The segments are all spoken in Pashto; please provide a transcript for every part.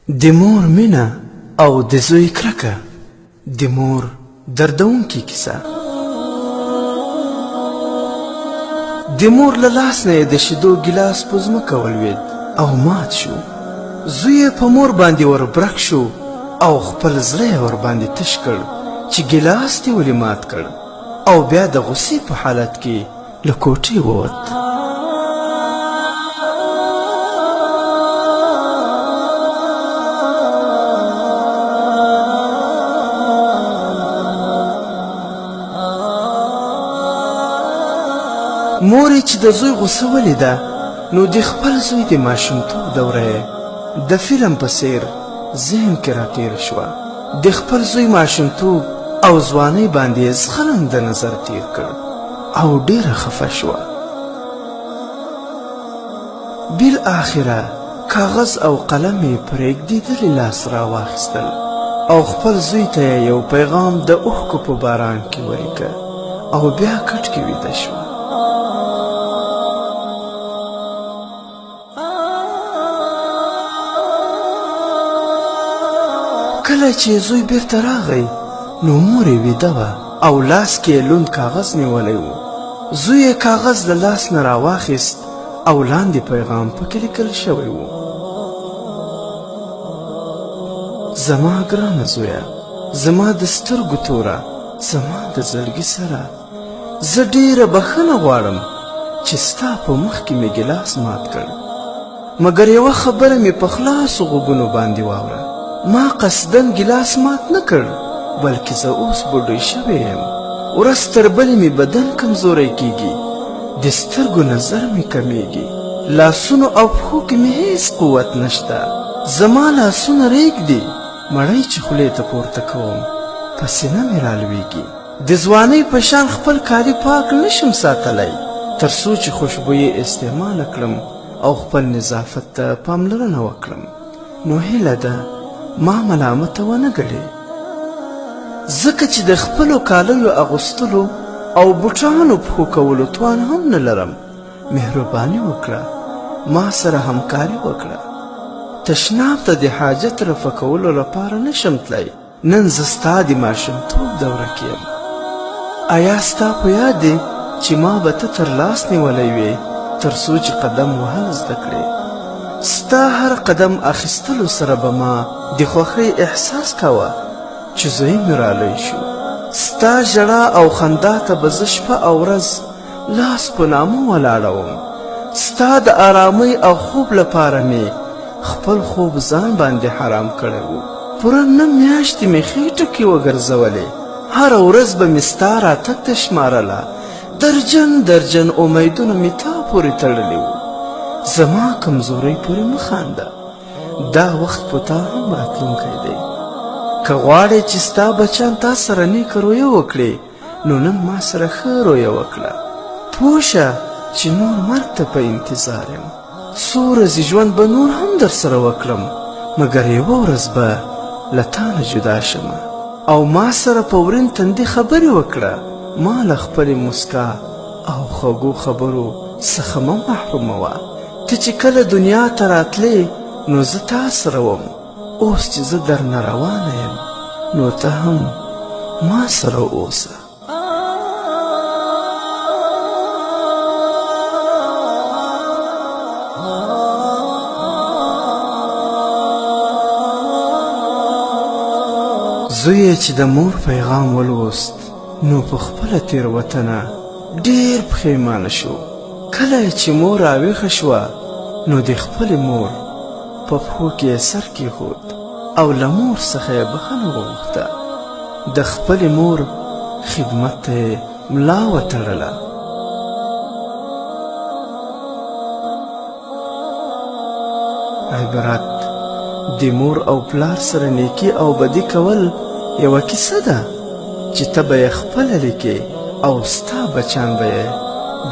د مور مینه او د زوی کرکه، د مور دردونکې کیسه. د مور له لاس نه یې د شیدو ګیلاس په ځمکه ولوېد او مات شو. زوی یې په مور باندې وربرک شو او خپل زړه یې ورباندې تش کړ چې ګیلاس دې ولې مات کړ، او بیا د غصې په حالت کې له کوټې ووت. مور چې د زوی غصه ولیده، نو د خپل زوی د ماشومتوب دوره یې د فلم په څیر ذهن کې راتېره شوه. د خپل زوی ماشومتوب او ځوانۍ باندې یې زغرنګ د نظر تیر کړ او ډېره خفه شوه. بالاخره کاغذ او قلم یې پر رېږدېدلي لاس راواخیستل او خپل زوی ته یې یو پیغام د اوښکو په باران کې ولیکه او بیا کټ کې ویده شوه. کله چې زوی بیرته راغی، نو مور یې ویده وه او لاس کې یې لوند کاغذ نیولی و. زوی یې کاغذ له لاس نه راواخیست او لاندې پیغام پکې لیکل شوی و: زما ګرانه زویه، زما د سترګو توره، زما د زړګي سره، زه ډېره بښنه غواړم چې ستا په مخ کې مې ګیلاس مات کړ، مګر یوه خبره مې په خلاصو غوږونو باندې واوره. ما قصدن ګیلاس مات نه کړ، بلکې زه اوس بوډۍ شوی یم. ورځ تر بلې مې بدن کمزوری کیږي، د سترګو نظر مې کمیږي، لاسونو او پښو کې مې هیڅ قوت نشته. زما لاسونه ریږدي، مړۍ چې خولې ته پورته کوم په سینه مې رالویږي. د ځوانۍ په شان خپل کالي پاک نشم ساتلی، تر څو چې خوشبویې استعماله کړم او خپل نظافت ته پاملرنه وکړم. نو هیله ده ما ملامته ونه ګڼې، ځکه چې د خپلو کالیو اغوستلو او بوټانو پښو کولو توان هم نه لرم. مهرباني وکړه، ما سره همکاري وکړه. تشناب ته د حاجت رفع کولو لپاره نشم تلی، نن زه ستا د ماشومتوب دوره کې یم. آیا ستا په یاد دی چې ما به ته تر لاس نیولی وې تر څو چې قدم وهل زده کړې؟ ستا هر قدم اخیستلو سره به ما د خوښۍ احساس کوه چې زوی مې رالوی شو. ستا ژړا او خندا ته به زه شپه او ورځ لاس په نامه ولاړوم. ستا د آرامۍ او خوب لپاره مې خپل خوب ځان باندې حرام کړی و. پوره 9 میاشتې مې خېټه کې وګرځولې، هره ورځ به مې ستا راتګ ته شمارله، درجن درجن امیدونه مې تا پورې تړلي وو. زما کمزورۍ پورې مه خانده، دا وخت په تا هم راتلونکی دی. که غواړې چې ستا بچیان تا سره نیکه رویه وکړي، نو نن ما سره ښه رویه وکړه. پوه شه چې نور مرګ ته په انتظار یم. څو ورځې ژوند به نور هم در سره وکړم، مګر یوه ورځ به له تا نه جدا شم. او ما سره په ورین تندي خبرې وکړه، ما له خپلې مسکا او خوږو خبرو څخه مه محروموه. ته چې کله دنیا ته راتلې، نو زه تا سره وم. اوس چې زه درنه روانه یم، نو ته هم ما سره اوسه. زوی چې د مور پیغام ولوست، نو په خپله تېروتنه ډېر پښیمانه شو. کله چې مور راویښه شوه، نو د خپلې مور په پښو کې یې سر کېښود او له مور څخه یې بښنه وغوښته. د خپلې مور خدمت ته یې ملا وتړله. عبرت د مور او پلار سره نیکي او بدي کول یوه کیسه ده چې ته به یې خپله لیکې او ستا بچیان به یې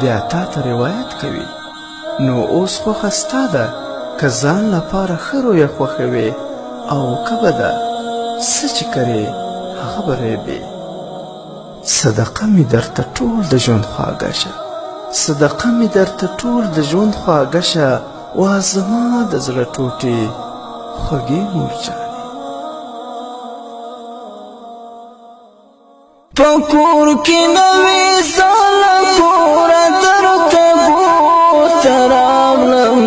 بیا تا ته روایت کوي. نو اوس خوښه ستا ده که ځان لپاره ښه رویه خوښوې، او که به ده څه چې کرې هغه به ریبې. صدقه مې درته ټول د ژوند خواږه شه، صدقه مې درته ټول د ژوند خواږه شه، وا زما د زړه ټوټې خوږې مورجانې. په کور کې نوې ځاله کوره درته بوته راغلم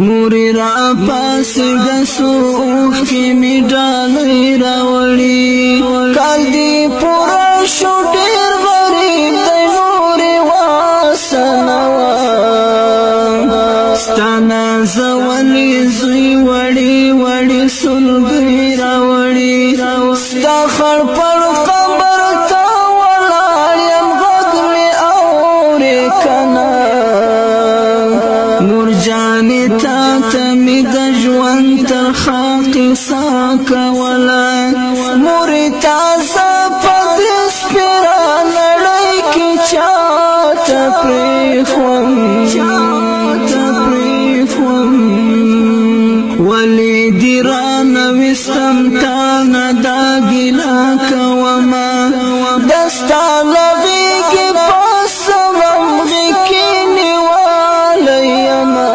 مورې راپاڅېږه څو اوښکې مې ډالۍ راوړي کال دې پوره شو ډېر غریب دی مورې واسنوه ستا نازولې زوی وړې وړې سلګۍ راوړي ستا خړ پړ قبر ته ولاړ یم غږ مې اورې که نه مور جانې تا ته مې د ژوند ترخه قصه کوله مورې تازه په دې سپېره نړۍ کې چاته پرېښوم ولی دی رانه وستم تانه دا ګیله کومه دستا لغېږې پسوم غېږې نیولی یمه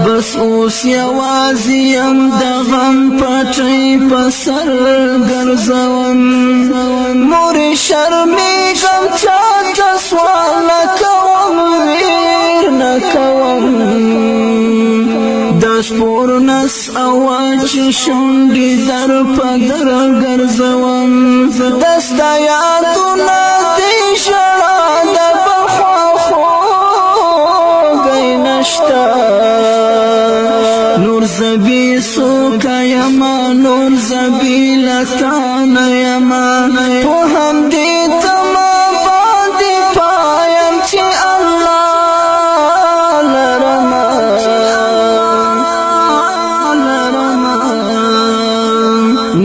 بس اوس یوازې یم د غم پټۍ په سر ګرځوم مورې شرمېږم چاته سوال نه کوم ویر نه کوم د سپور نس اواز شونډې در په در ګرځوم دستا یادونه دې ژړا د بخوا خوږی نشته نور زبې څوکه یمه نور زبې له تا نه یمه په همدې تمه باندې پایم چې الله لرمه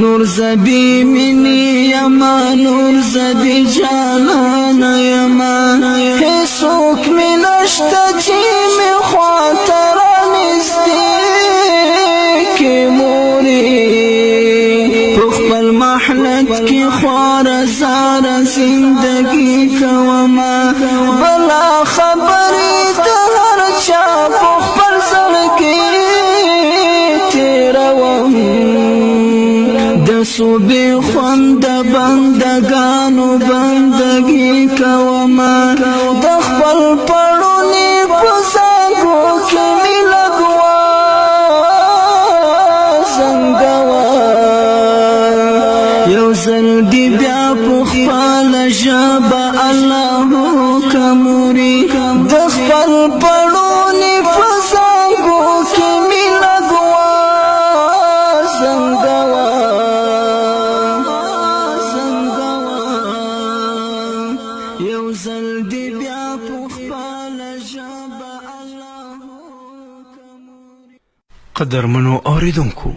نور زبی منی یما نور زبی جانان یما هیڅوک می نشته چې می خاطر نږدې کې مورې په خپل محنت کې خواره زاره زندګي کومه بلا خبرې د هر چا په خپل زړګي تېروم د صوبې خوند بندګانو بندګي کومه د خپل پړونې په زنګو کې مې لږ وزنګوه یو ځل دې بیا په خپله ژبه الله که مورې د خپل پړونې په زنګو کې مې لږ وزنګوه یو ځل دې بیا په خپله ژبه الله که مورې. قدرمنو اوریدونکو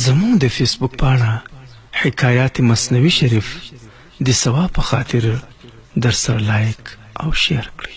زموږ د فیسبوک پاڼه حکایات مصنوي شریف د ثواب په خاطر در سره لایک او شیر کړئ.